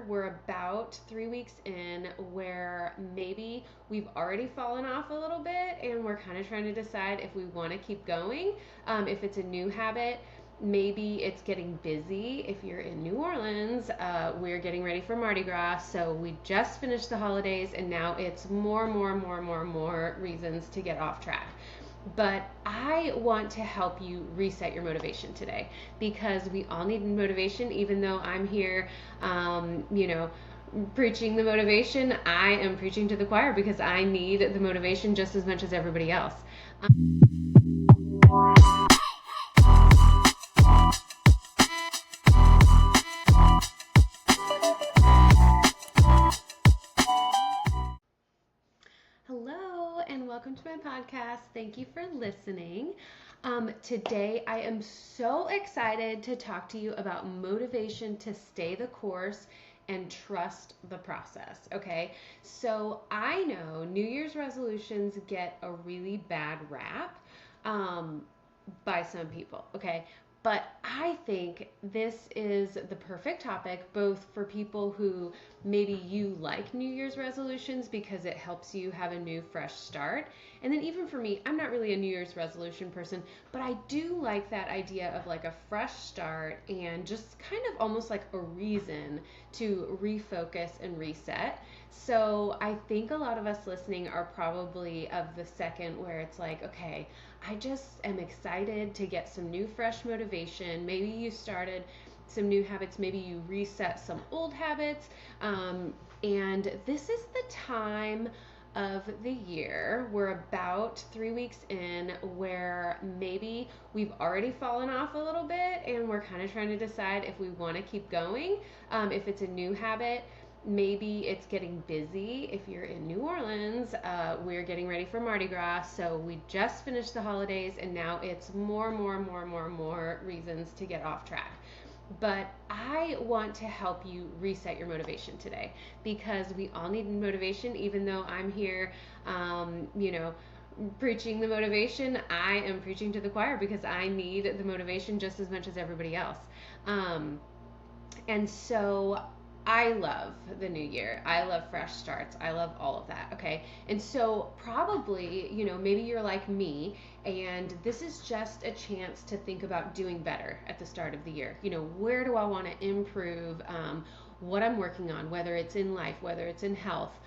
we're about 3 weeks in where maybe we've already fallen off a little bit and we're kind of trying to decide if we want to keep going. If it's a new habit, maybe it's getting busy. If you're in New Orleans, we're getting ready for Mardi Gras. So we just finished the holidays and now it's more reasons to get off track. But I want to help you reset your motivation today because we all need motivation. Even though I'm here, preaching the motivation, I am preaching to the choir because I need the motivation just as much as everybody else. Hello and welcome to my podcast. Thank you for listening. Today I am so excited to talk to you about motivation to stay the course and trust the process. Okay, so I know New Year's resolutions get a really bad rap by some people. Okay, but I think this is the perfect topic both for people who maybe you like New Year's resolutions because it helps you have a new fresh start. And then even for me, I'm not really a New Year's resolution person, but I do like that idea of like a fresh start and just kind of almost like a reason to refocus and reset. So I think a lot of us listening are probably of the second where it's like, okay, I just am excited to get some new fresh motivation. Maybe you started some new habits, maybe you reset some old habits, and this is the time of the year. We're about 3 weeks in where maybe we've already fallen off a little bit and we're kind of trying to decide if we want to keep going. If it's a new habit, maybe it's getting busy. If you're in New Orleans, we're getting ready for Mardi Gras. So we just finished the holidays and now it's more reasons to get off track. But I want to help you reset your motivation today because we all need motivation. Even though I'm here, preaching the motivation, I am preaching to the choir because I need the motivation just as much as everybody else. And so I love the new year. I love fresh starts. I love all of that. Okay. And so probably, maybe you're like me and this is just a chance to think about doing better at the start of the year. Where do I want to improve? What I'm working on, whether it's in life, whether it's in health,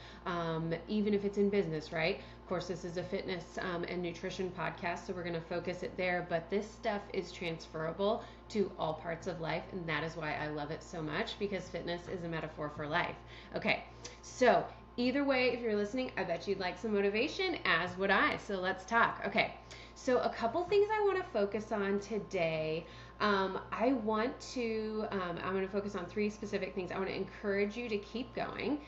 even if it's in business, right? Of course, this is a fitness and nutrition podcast, so we're going to focus it there, but this stuff is transferable to all parts of life, and that is why I love it so much, because fitness is a metaphor for life. Okay, so either way, if you're listening, I bet you'd like some motivation, as would I, so let's talk. Okay, so a couple things I want to focus on today. I'm going to focus on 3 specific things. I want to encourage you to keep going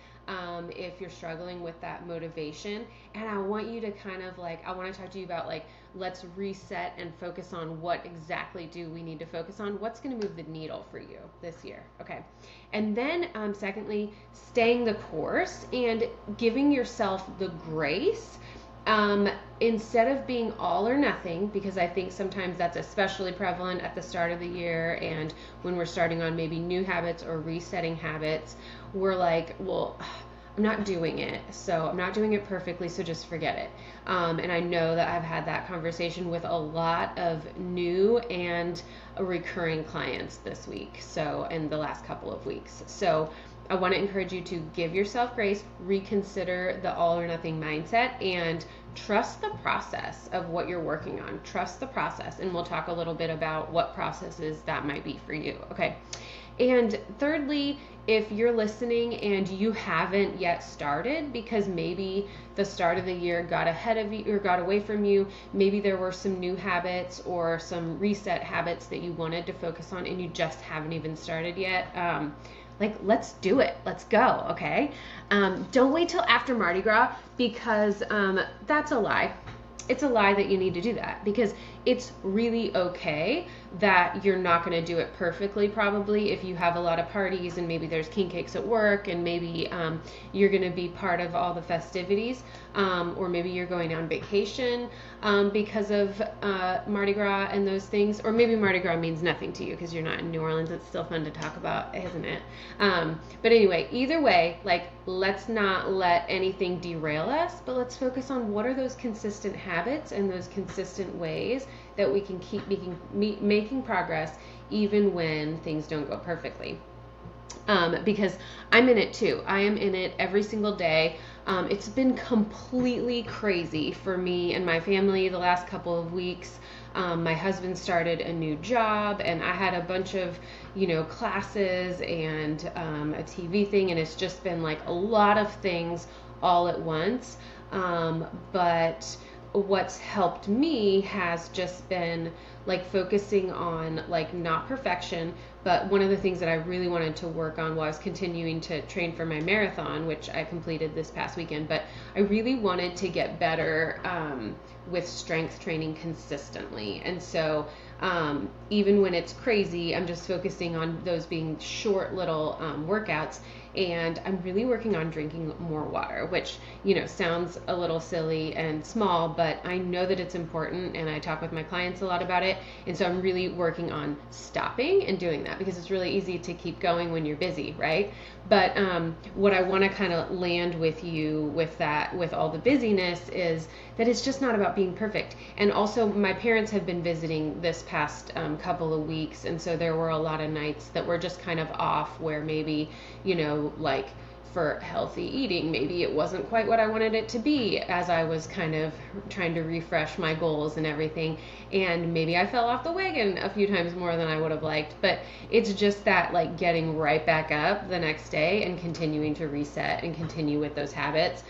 if you're struggling with that motivation. And I want you to I want to talk to you about let's reset and focus on what exactly do we need to focus on. What's going to move the needle for you this year? Okay. And then secondly, staying the course and giving yourself the grace instead of being all or nothing, because I think sometimes that's especially prevalent at the start of the year and when we're starting on maybe new habits or resetting habits, we're like, well, I'm not doing it, so I'm not doing it perfectly, so just forget it. And I know that I've had that conversation with a lot of new and recurring clients this week, so in the last couple of weeks. So I want to encourage you to give yourself grace, reconsider the all or nothing mindset, and trust the process of what you're working on. Trust the process, and we'll talk a little bit about what processes that might be for you. Okay. And thirdly, if you're listening and you haven't yet started because maybe the start of the year got ahead of you or got away from you, maybe there were some new habits or some reset habits that you wanted to focus on and you just haven't even started yet, let's do it. Let's go. Okay. Don't wait till after Mardi Gras because that's a lie. It's a lie that you need to do that because it's really okay that you're not going to do it perfectly, probably, if you have a lot of parties and maybe there's king cakes at work, and maybe you're going to be part of all the festivities, or maybe you're going on vacation because of Mardi Gras and those things, or maybe Mardi Gras means nothing to you because you're not in New Orleans. It's still fun to talk about, isn't it? But anyway, either way, like, let's not let anything derail us, but let's focus on what are those consistent habits and those consistent ways that we can keep making progress even when things don't go perfectly. Because I'm in it too. I am in it every single day. It's been completely crazy for me and my family the last couple of weeks. My husband started a new job, and I had a bunch of, classes and a TV thing, and it's just been like a lot of things all at once. But what's helped me has just been like focusing on like not perfection, but one of the things that I really wanted to work on was continuing to train for my marathon, which I completed this past weekend. But I really wanted to get better with strength training consistently. And so even when it's crazy, I'm just focusing on those being short little workouts. And I'm really working on drinking more water, which, sounds a little silly and small, but I know that it's important, and I talk with my clients a lot about it. And so I'm really working on stopping and doing that, because it's really easy to keep going when you're busy, right? But what I want to kind of land with you with that, with all the busyness, is that it's just not about being perfect. And also, my parents have been visiting this past couple of weeks, and so there were a lot of nights that were just kind of off, where maybe, like for healthy eating, maybe it wasn't quite what I wanted it to be, as I was kind of trying to refresh my goals and everything. And maybe I fell off the wagon a few times more than I would have liked, but it's just that, like, getting right back up the next day and continuing to reset and continue with those habits.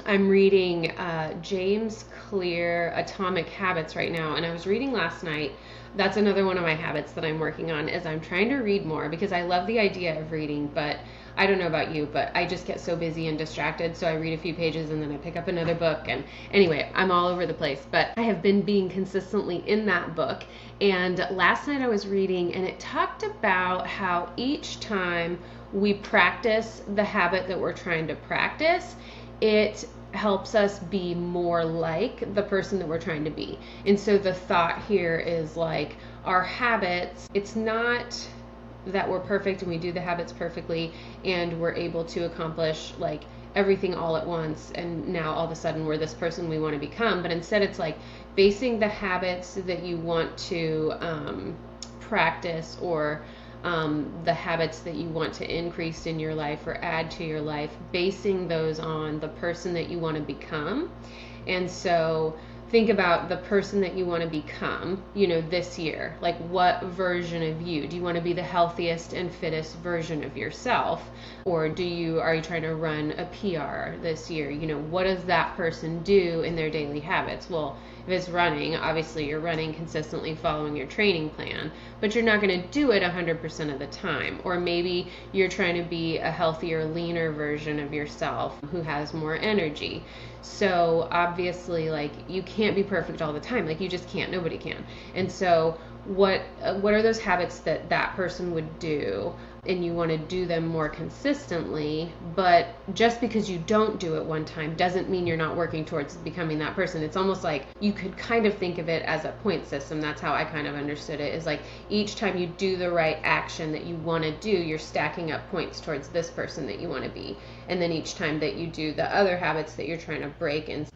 I'm reading James Clear, Atomic Habits right now, and I was reading last night. That's another one of my habits that I'm working on, is I'm trying to read more, because I love the idea of reading, but I don't know about you, but I just get so busy and distracted, so I read a few pages and then I pick up another book, and anyway, I'm all over the place. But I have been being consistently in that book, and last night I was reading, and it talked about how each time we practice the habit that we're trying to practice, it helps us be more like the person that we're trying to be. And so the thought here is, like, our habits, it's not that we're perfect and we do the habits perfectly and we're able to accomplish like everything all at once, and now all of a sudden we're this person we want to become. But instead, it's like basing the habits that you want to practice, or the habits that you want to increase in your life or add to your life, basing those on the person that you want to become. And so think about the person that you want to become, this year. Like, what version of you? Do you want to be the healthiest and fittest version of yourself? Or are you trying to run a PR this year? What does that person do in their daily habits? Well, if it's running, obviously you're running consistently following your training plan, but you're not going to do it 100% of the time. Or maybe you're trying to be a healthier, leaner version of yourself who has more energy. So obviously, like, you can't be perfect all the time. Like, you just can't. Nobody can. And so what are those habits that person would do, and you want to do them more consistently. But just because you don't do it one time doesn't mean you're not working towards becoming that person. It's almost like you could kind of think of it as a point system. That's how I kind of understood it, is like each time you do the right action that you want to do, you're stacking up points towards this person that you want to be. And then each time that you do the other habits that you're trying to break and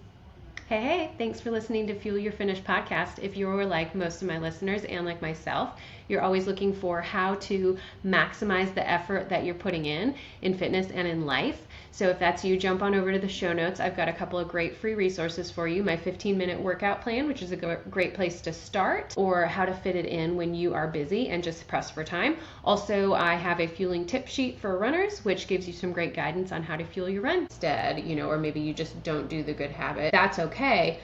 Hey, thanks for listening to Fuel Your Finish podcast. If you're like most of my listeners and like myself, you're always looking for how to maximize the effort that you're putting in fitness and in life. So if that's you, jump on over to the show notes. I've got a couple of great free resources for you. My 15-minute workout plan, which is a great place to start, or how to fit it in when you are busy and just press for time. Also, I have a fueling tip sheet for runners, which gives you some great guidance on how to fuel your run instead, or maybe you just don't do the good habit. That's okay.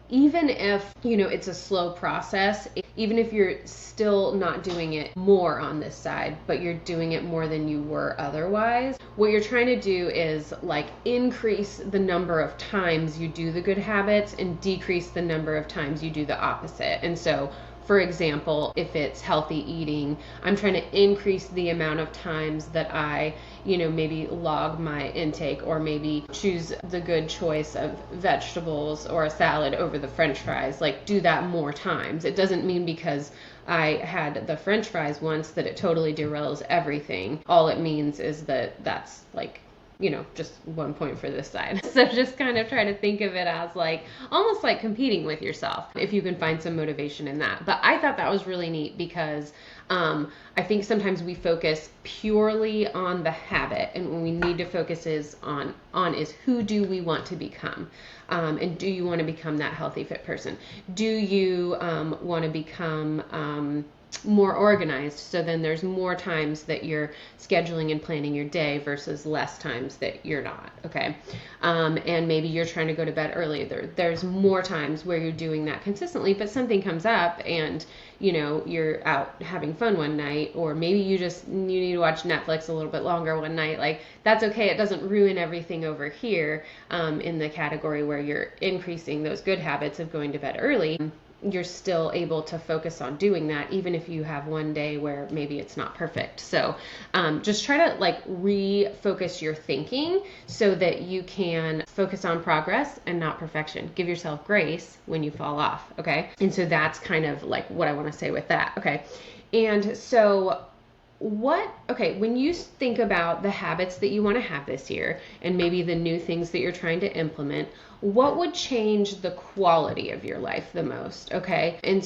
Even if, it's a slow process, even if you're still not doing it more on this side, but you're doing it more than you were otherwise, what you're trying to do is like increase the number of times you do the good habits and decrease the number of times you do the opposite. And so For example, if it's healthy eating, I'm trying to increase the amount of times that I, maybe log my intake, or maybe choose the good choice of vegetables or a salad over the French fries. Like, do that more times. It doesn't mean because I had the French fries once that it totally derails everything. All it means is that that's like, just 1 point for this side. So just kind of try to think of it as like almost like competing with yourself, if you can find some motivation in that. But I thought that was really neat because I think sometimes we focus purely on the habit, and what we need to focus is on is who do we want to become, and do you want to become that healthy, fit person? Do you want to become more organized, so then there's more times that you're scheduling and planning your day versus less times that you're not, okay? And maybe you're trying to go to bed early. There's more times where you're doing that consistently, but something comes up and you're out having fun one night, or maybe you need to watch Netflix a little bit longer one night. Like, that's okay. It doesn't ruin everything over here in the category where you're increasing those good habits of going to bed early. You're still able to focus on doing that, even if you have one day where maybe it's not perfect. So just try to like refocus your thinking so that you can focus on progress and not perfection. Give yourself grace when you fall off, okay? And so that's kind of like what I want to say with that, okay? And so when you think about the habits that you want to have this year, and maybe the new things that you're trying to implement, what would change the quality of your life the most, okay? And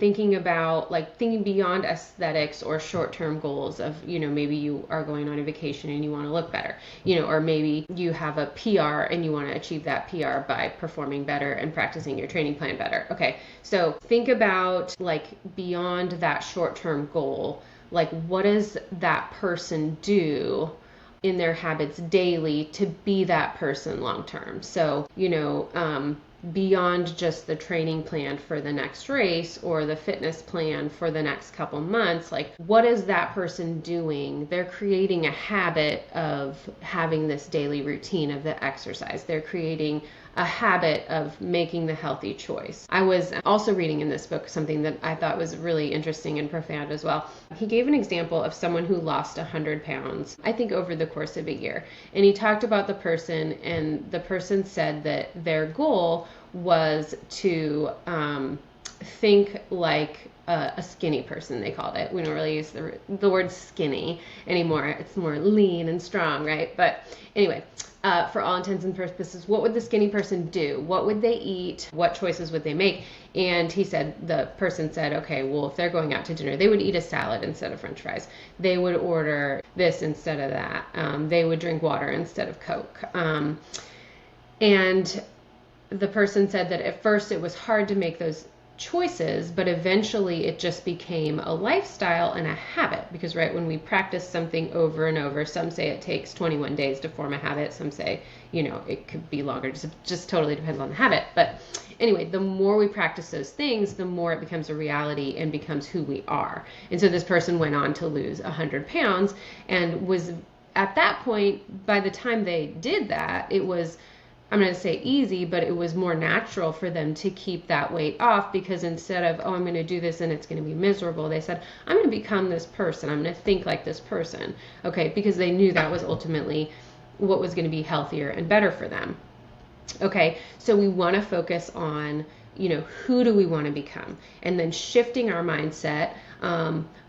thinking about like thinking beyond aesthetics or short-term goals of, maybe you are going on a vacation and you want to look better, or maybe you have a PR and you want to achieve that PR by performing better and practicing your training plan better, okay? So think about like beyond that short-term goal. Like, what does that person do in their habits daily to be that person long term? So, beyond just the training plan for the next race or the fitness plan for the next couple months, like, what is that person doing? They're creating a habit of having this daily routine of the exercise. They're creating a habit of making the healthy choice. I was also reading in this book something that I thought was really interesting and profound as well. He gave an example of someone who lost 100 pounds, I think over the course of a year. And he talked about the person, and the person said that their goal was to think like a skinny person, they called it. We don't really use the word skinny anymore. It's more lean and strong, right? But anyway, for all intents and purposes, what would the skinny person do? What would they eat? What choices would they make? And the person said, okay, well, if they're going out to dinner, they would eat a salad instead of French fries. They would order this instead of that. They would drink water instead of Coke. And the person said that at first it was hard to make those choices, but eventually it just became a lifestyle and a habit, because right when we practice something over and over, some say it takes 21 days to form a habit, some say it could be longer, just totally depends on the habit. But anyway, the more we practice those things, the more it becomes a reality and becomes who we are. And so this person went on to lose 100 pounds and was at that point, by the time they did that, it was, I'm going to say easy, but it was more natural for them to keep that weight off, because instead of, I'm going to do this and it's going to be miserable, they said, I'm going to become this person. I'm going to think like this person, okay? Because they knew that was ultimately what was going to be healthier and better for them, okay? So we want to focus on, who do we want to become? And then shifting our mindset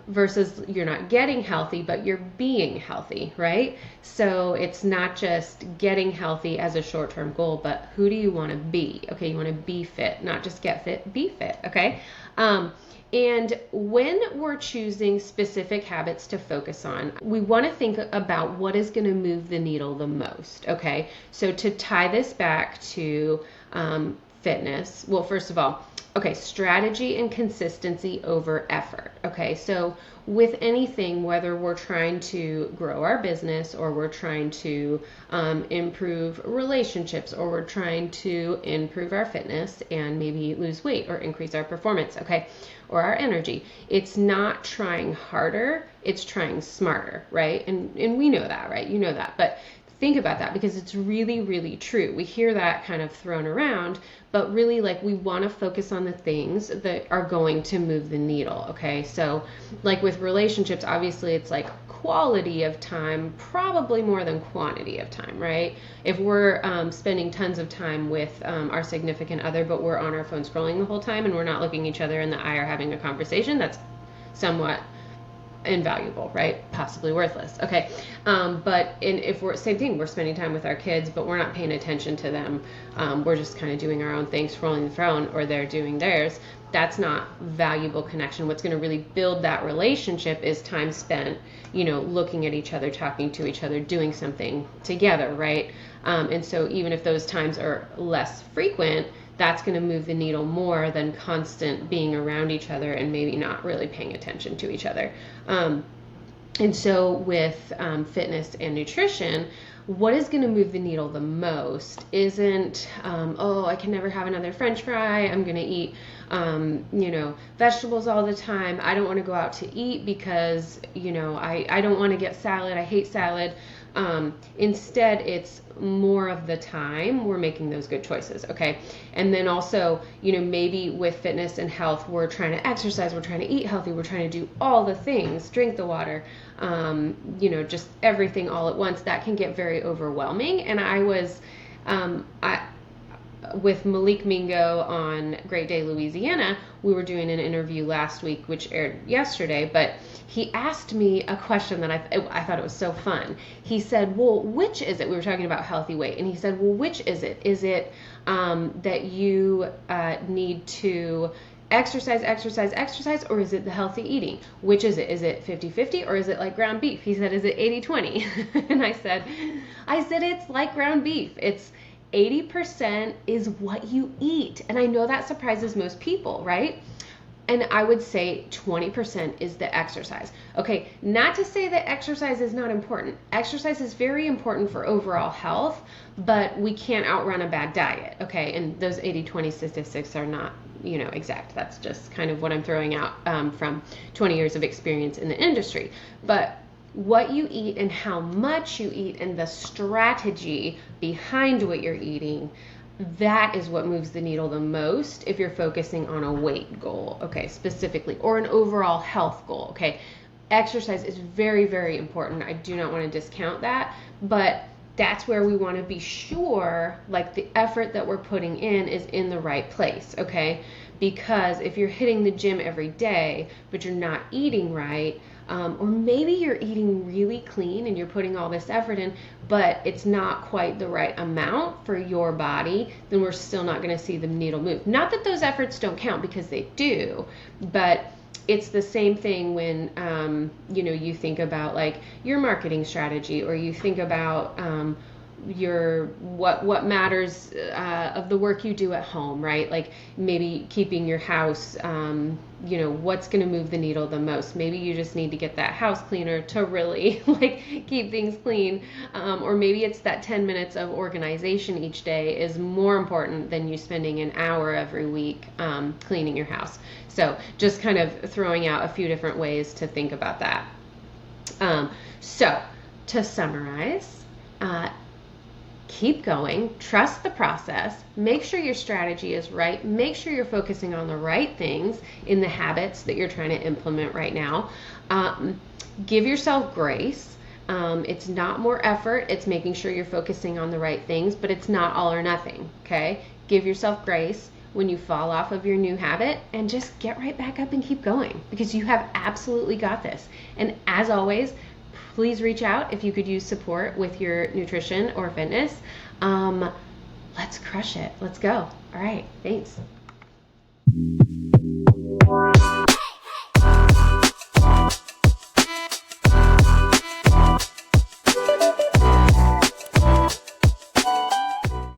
versus you're not getting healthy, but you're being healthy, right? So it's not just getting healthy as a short-term goal, but who do you want to be? Okay, you want to be fit, not just get fit, be fit, okay? And when we're choosing specific habits to focus on, we want to think about what is going to move the needle the most, okay? So to tie this back to fitness, well, first of all, okay, strategy and consistency over effort. Okay, so with anything, whether we're trying to grow our business, or we're trying to improve relationships, or we're trying to improve our fitness and maybe lose weight or increase our performance, okay, or our energy, it's not trying harder, it's trying smarter, right? And we know that, right? You know that. But think about that, because it's really, really true. We hear that kind of thrown around, but really, like, we want to focus on the things that are going to move the needle. Okay, so like with relationships, obviously it's like quality of time probably more than quantity of time, right? If we're spending tons of time with our significant other, but we're on our phone scrolling the whole time and we're not looking each other in the eye or having a conversation, that's somewhat invaluable, right? Possibly worthless. Okay. But if we're, same thing, we're spending time with our kids, but we're not paying attention to them. We're just kind of doing our own thing, scrolling the phone, or they're doing theirs. That's not valuable connection. What's going to really build that relationship is time spent, looking at each other, talking to each other, doing something together, right? And so even if those times are less frequent, that's going to move the needle more than constant being around each other and maybe not really paying attention to each other. And so with fitness and nutrition, what is going to move the needle the most isn't, I can never have another French fry. I'm going to eat, vegetables all the time. I don't want to go out to eat because, I don't want to get salad. I hate salad. Instead, it's more of the time we're making those good choices. Okay. And then also, maybe with fitness and health, we're trying to exercise, we're trying to eat healthy, we're trying to do all the things, drink the water, just everything all at once. That can get very overwhelming. And I was, with Malik Mingo on Great Day Louisiana, we were doing an interview last week, which aired yesterday, but he asked me a question that I thought it was so fun. He said, well, which is it? We were talking about healthy weight, and he said, well, which is it? Is it that you need to exercise, or is it the healthy eating? Which is it? Is it 50-50, or is it like ground beef? He said, is it 80-20? And I said, it's like ground beef. It's 80% is what you eat. And I know that surprises most people, right? And I would say 20% is the exercise. Okay, not to say that exercise is not important. Exercise is very important for overall health, but we can't outrun a bad diet, okay? And those 80-20 statistics are not, exact. That's just kind of what I'm throwing out from 20 years of experience in the industry. But what you eat and how much you eat and the strategy behind what you're eating, that is what moves the needle the most if you're focusing on a weight goal, okay, specifically, or an overall health goal, okay? Exercise is very, very important. I do not want to discount that, but that's where we want to be sure, like, the effort that we're putting in is in the right place, okay? Because if you're hitting the gym every day, but you're not eating right, or maybe you're eating really clean and you're putting all this effort in, but it's not quite the right amount for your body, then we're still not going to see the needle move. Not that those efforts don't count, because they do, but it's the same thing when, you think about like your marketing strategy, or you think about what matters of the work you do at home, right? Like maybe keeping your house, what's going to move the needle the most. Maybe you just need to get that house cleaner to really like keep things clean, or maybe it's that 10 minutes of organization each day is more important than you spending an hour every week cleaning your house. So just kind of throwing out a few different ways to think about that. So to summarize, keep going, trust the process, make sure your strategy is right, make sure you're focusing on the right things in the habits that you're trying to implement right now. Give yourself grace. It's not more effort, it's making sure you're focusing on the right things, but it's not all or nothing, okay? Give yourself grace when you fall off of your new habit, and just get right back up and keep going, because you have absolutely got this. And as always, please reach out if you could use support with your nutrition or fitness. Let's crush it. Let's go. All right. Thanks.